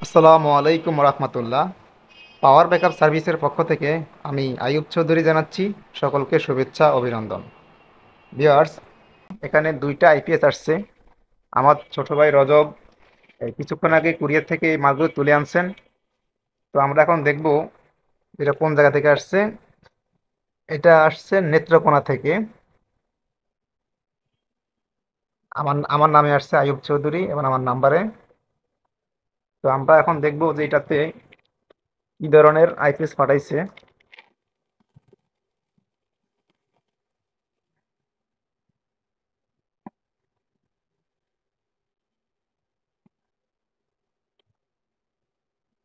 আসসালামু আলাইকুম রহমতুল্লাহ। Power backup সার্ভিসের পক্ষ থেকে আমি আইয়ুব চৌধুরী জানাচ্ছি সকলকে শুভেচ্ছা অভিনন্দন। ভিউয়ার্স, এখানে দুইটা আইপিএস আসছে। আমার ছোট ভাই রজব এই কিছুক্ষণ আগে কুরিয়ার থেকে এই মালগুলো তুলে আনছেন। তো আমরা এখন দেখব এটা কোন জায়গা থেকে আসছে। এটা আসছে নেত্রকোনা থেকে। আমার আমার নামে আসছে আইয়ুব চৌধুরী এবং আমার নাম্বারে। তো আমরা এখন দেখব যে এটাতে কি ধরনের আইপিএস পাঠাইছে।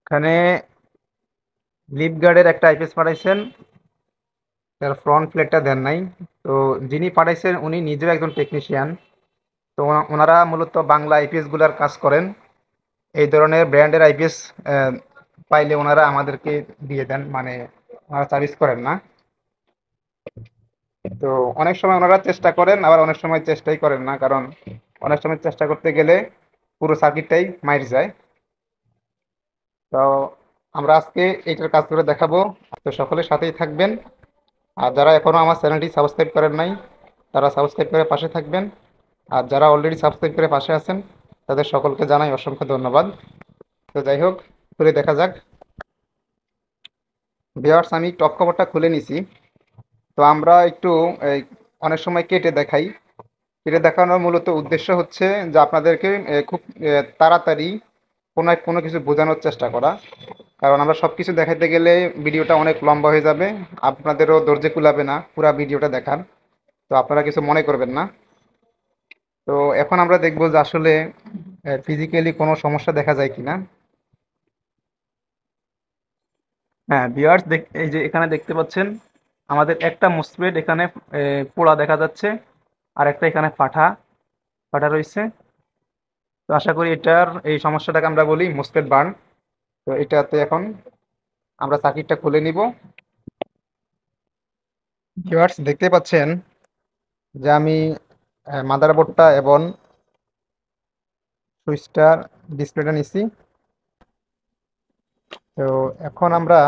এখানে লিফ গার্ডের একটা আইপিএস পাঠাইছেন, তার ফ্রন্ট প্লেটটা দেন নাই। তো যিনি পাঠাইছেন উনি নিজেও একজন টেকনিশিয়ান। তো ওনারা মূলত বাংলা আইপিএস গুলার কাজ করেন। এই ধরনের ব্র্যান্ডের আইপিএস পাইলে ওনারা আমাদেরকে দিয়ে দেন, মানে ওনারা সার্ভিস করেন না। তো অনেক সময় ওনারা চেষ্টা করেন, আবার অনেক সময় চেষ্টাই করেন না, কারণ অনেক সময় চেষ্টা করতে গেলে পুরো সার্কিটটাই মাইর যায়। তো আমরা আজকে এইটার কাজ করে দেখাবো। তো সকলের সাথেই থাকবেন। আর যারা এখনো আমার চ্যানেলটি সাবস্ক্রাইব করেন নাই, তারা সাবস্ক্রাইব করে পাশে থাকবেন। আর যারা অলরেডি সাবস্ক্রাইব করে পাশে আছেন, তাদের সকলকে জানাই অসংখ্য ধন্যবাদ। তো যাই হোক, খুলে দেখা যাক। ভিউয়ার্স, আমি টপ কভারটা খুলে নিছি। তো আমরা একটু এই, অনেক সময় কেটে দেখাই। কেটে দেখানোর মূলত উদ্দেশ্য হচ্ছে যে আপনাদেরকে খুব তাড়াতাড়ি কোনো কোনো কিছু বোঝানোর চেষ্টা করা। কারণ আমরা সব কিছু দেখাতে গেলে ভিডিওটা অনেক লম্বা হয়ে যাবে। আপনাদেরও ধৈর্য কুলাবে না পুরো ভিডিওটা দেখার। তো আপনারা কিছু মনে করবেন না। তো এখন আমরা দেখবো যে আসলে ফিজিক্যালি কোনো সমস্যা দেখা যায় কিনা। হ্যাঁ ভিউয়ার্স, এই যে এখানে দেখতে পাচ্ছেন আমাদের একটা মুসপেট এখানে পোড়া দেখা যাচ্ছে, আর একটা এখানে ফাটা ফাটা রয়েছে। তো আশা করি এটার এই সমস্যাটাকে আমরা বলি মুসপেট বার্ন। তো এটাতে এখন আমরা সার্কিটটা খুলে নিব। ভিউয়ার্স, দেখতে পাচ্ছেন যে আমি মাদারবোর্ডটা এবং সুইচটার ডিসপ্লেটা নিছি। তো এখন আমরা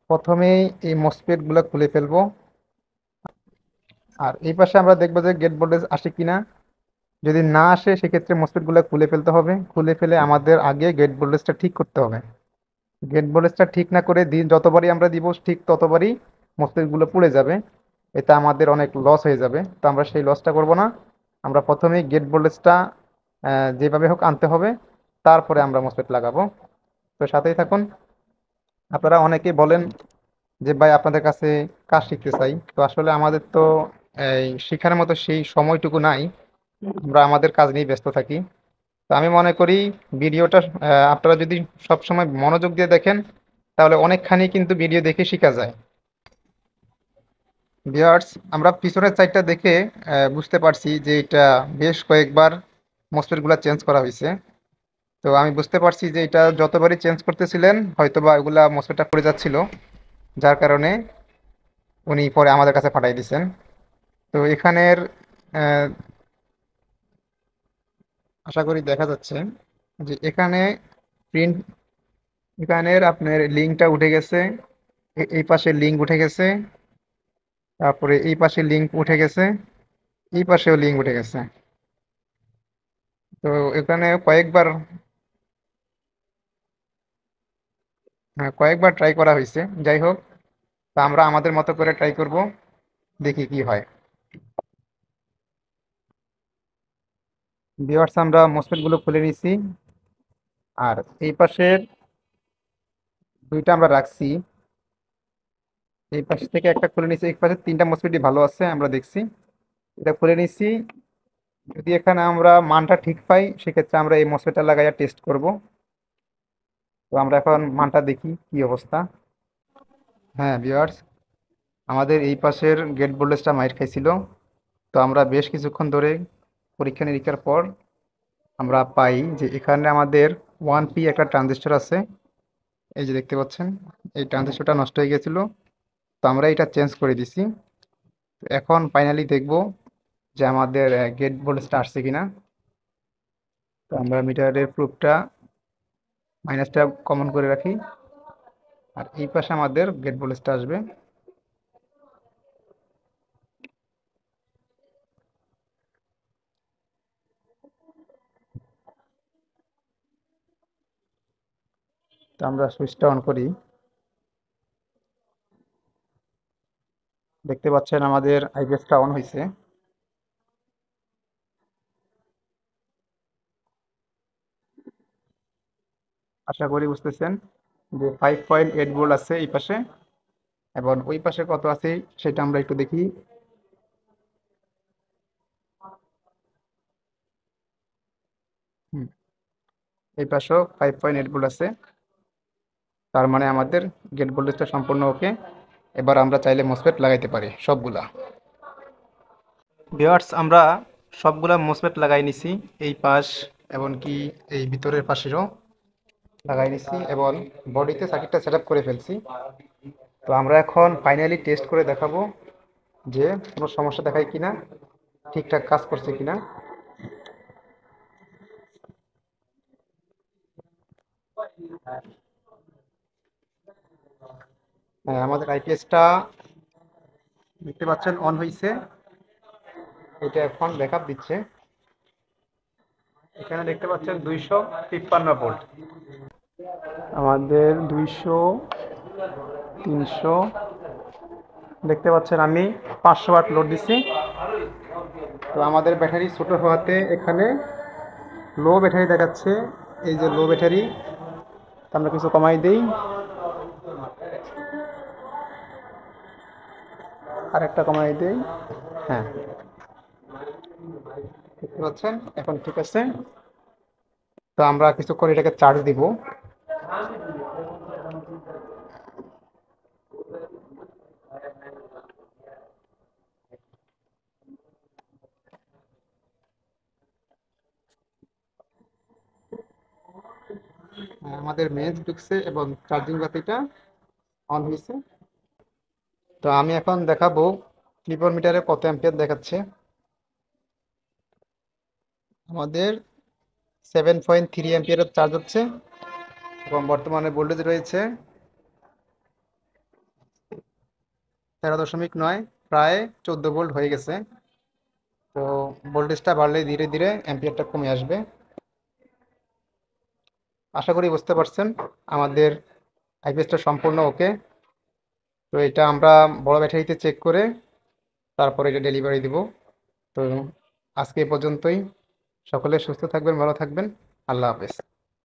প্রথমেই এই মসফেট গুলো খুলে ফেলবো। আর এই পাশে আমরা দেখবো যে গেট ভোল্টেজ আসে কিনা। যদি না আসে সেক্ষেত্রে মসফেট গুলো খুলে ফেলতে হবে। খুলে ফেলে আমাদের আগে গেট ভোল্টেজটা ঠিক করতে হবে। গেট ভোল্টেজটা ঠিক না করে দিন যতবারই আমরা দিব ঠিক ততবারই মসফেট গুলো পুড়ে যাবে। এতে আমাদের অনেক লস হয়ে যাবে। তো আমরা সেই লসটা করব না। আমরা প্রথমেই গেট ভোল্টেজটা যেভাবে হোক আনতে হবে, তারপরে আমরা মসফেট লাগাবো। তো সাথেই থাকুন। আপনারা অনেকেই বলেন যে ভাই আপনাদের কাছে কাজ শিখতে চাই। তো আসলে আমাদের তো এই শেখার মতো সেই সময়টুকু নাই। আমরা আমাদের কাজ নিয়ে ব্যস্ত থাকি। তো আমি মনে করি ভিডিওটা আপনারা যদি সব সময় মনোযোগ দিয়ে দেখেন, তাহলে অনেকখানি কিন্তু ভিডিও দেখে শেখা যায়। ভিউয়ার্স, আমরা পিছনের সাইডটা দেখে বুঝতে পারছি যে এটা বেশ কয়েকবার মসফেটগুলো চেঞ্জ করা হয়েছে। তো আমি বুঝতে পারছি যে এটা যতবারই চেঞ্জ করতেছিলেন হয়তোবা এগুলা মসফেটটা পড়ে যাচ্ছিল, যার কারণে উনি পরে আমাদের কাছে পাঠাই দিয়েছেন। তো এখানের আহ, আশা করি দেখা যাচ্ছে যে এখানে প্রিন্ট, এখানের আপনার লিঙ্কটা উঠে গেছে। এই পাশে লিঙ্ক উঠে গেছে, তারপরে এই পাশে লিঙ্ক উঠে গেছে, এই পাশেও লিঙ্ক উঠে গেছে। তো এখানে কয়েকবার কয়েকবার ট্রাই করা হয়েছে। যাই হোক, তা আমরা আমাদের মতো করে ট্রাই করব, দেখি কি হয়। ভিউয়ার্স, আমরা মসফেট গুলো খুলে নিয়েছি। আর এই পাশের দুইটা আমরা রাখছি। এই পাশ থেকে একটা খুলে নিয়েছি, এই পাশে তিনটা মসফেটই ভালো আছে আমরা দেখছি। এটা খুলে নিয়েছি। যদি এখানে আমরা মানটা ঠিক পাই সেক্ষেত্রে আমরা এই মসফেটটা লাগাইয়া টেস্ট করব। তো আমরা এখন মানটা দেখি কি অবস্থা। হ্যাঁ ভিউয়ার্স, আমাদের এই পাশের গেট ভোল্টেজটা মাইর খাইছিল। তো আমরা বেশ কিছুক্ষণ ধরে পরীক্ষা নিরীক্ষার পর আমরা পাই যে এখানে আমাদের 1P একটা ট্রানজিস্টর আছে। এই যে দেখতে পাচ্ছেন, এই ট্রানজিস্টরটা নষ্ট হয়ে গেছিল। তো আমরা এটা চেঞ্জ করে দিছি। তো এখন ফাইনালি দেখব যে আমাদের গেট ভোল্টেজটা আসছে কিনা। তো আমরা মিটারের প্রুফটা মাইনাসটা কমন করে রাখি। আর এই পাশে আমাদের গেট ভোল্টেজটা আসবে। তো আমরা সুইচটা অন করি। দেখতে পাচ্ছেন আমাদের আইপিএসটা অন হয়েছে। আশা করি বুঝতেছেন যে 5.8 ভোল্ট আছে এই পাশে, এবং ওই পাশে কত আছে সেটা আমরা একটু দেখি। হুম, এই পাশেও 5.8 ভোল্ট আছে। তার মানে আমাদের গেট ভোল্টেজটা সম্পূর্ণ ওকে। এবার আমরা চাইলে মসফেট লাগাইতে পারি সবগুলা। ভিউয়ার্স, আমরা সবগুলা মসফেট লাগাই নিছি, এই পাশ এমনকি এই ভিতরের পাশেরও লাগাই নিছি, এবং বডিতে সার্কিটটা সেট আপ করে ফেলছি। তো আমরা এখন ফাইনালি টেস্ট করে দেখাবো যে কোনো সমস্যা দেখায় কিনা, ঠিকঠাক কাজ করছে কিনা। হ্যাঁ, আমাদের আইপিএসটা দেখতে পাচ্ছেন অন হয়েছে। এটা এখন ব্যাকআপ দিচ্ছে। এখানে দেখতে পাচ্ছেন 253 ভোল্ট। আমাদের 200, 300, দেখতে পাচ্ছেন আমি 500 ওয়াট লোড দিচ্ছি। তো আমাদের ব্যাটারি ছোট হওয়াতে এখানে লো ব্যাটারি দেখাচ্ছে। এই যে লো ব্যাটারি, আমরা কিছু কমাই দেই, আর একটা কমাই দেই। হ্যাঁ, দেখতে পাচ্ছেন এখন ঠিক আছে। তো আমরা কিছুক্ষণ এটাকে চার্জ দিব। আমাদের মেজ ঢুকছে এবং চার্জিং বাতিটা অন হয়েছে। তো আমি এখন দেখাবো ক্লিপার মিটারে কত অ্যাম্পিয়ার দেখাচ্ছে। আমাদের 7.3 অ্যাম্পিয়ারের চার্জ হচ্ছে, এবং বর্তমানে ভোল্টেজ রয়েছে 13.9, প্রায় 14 ভোল্ট হয়ে গেছে। তো ভোল্টেজটা বাড়লে ধীরে ধীরে অ্যাম্পিয়ারটা কমে আসবে। আশা করি বুঝতে পারছেন আমাদের আইপিএসটা সম্পূর্ণ ওকে। তো এটা আমরা বড় ব্যাটারিতে চেক করে তারপরে এটা ডেলিভারি দিব। তো আজকে এ পর্যন্তই। সকলে সুস্থ থাকবেন, ভালো থাকবেন। আল্লাহ হাফেজ।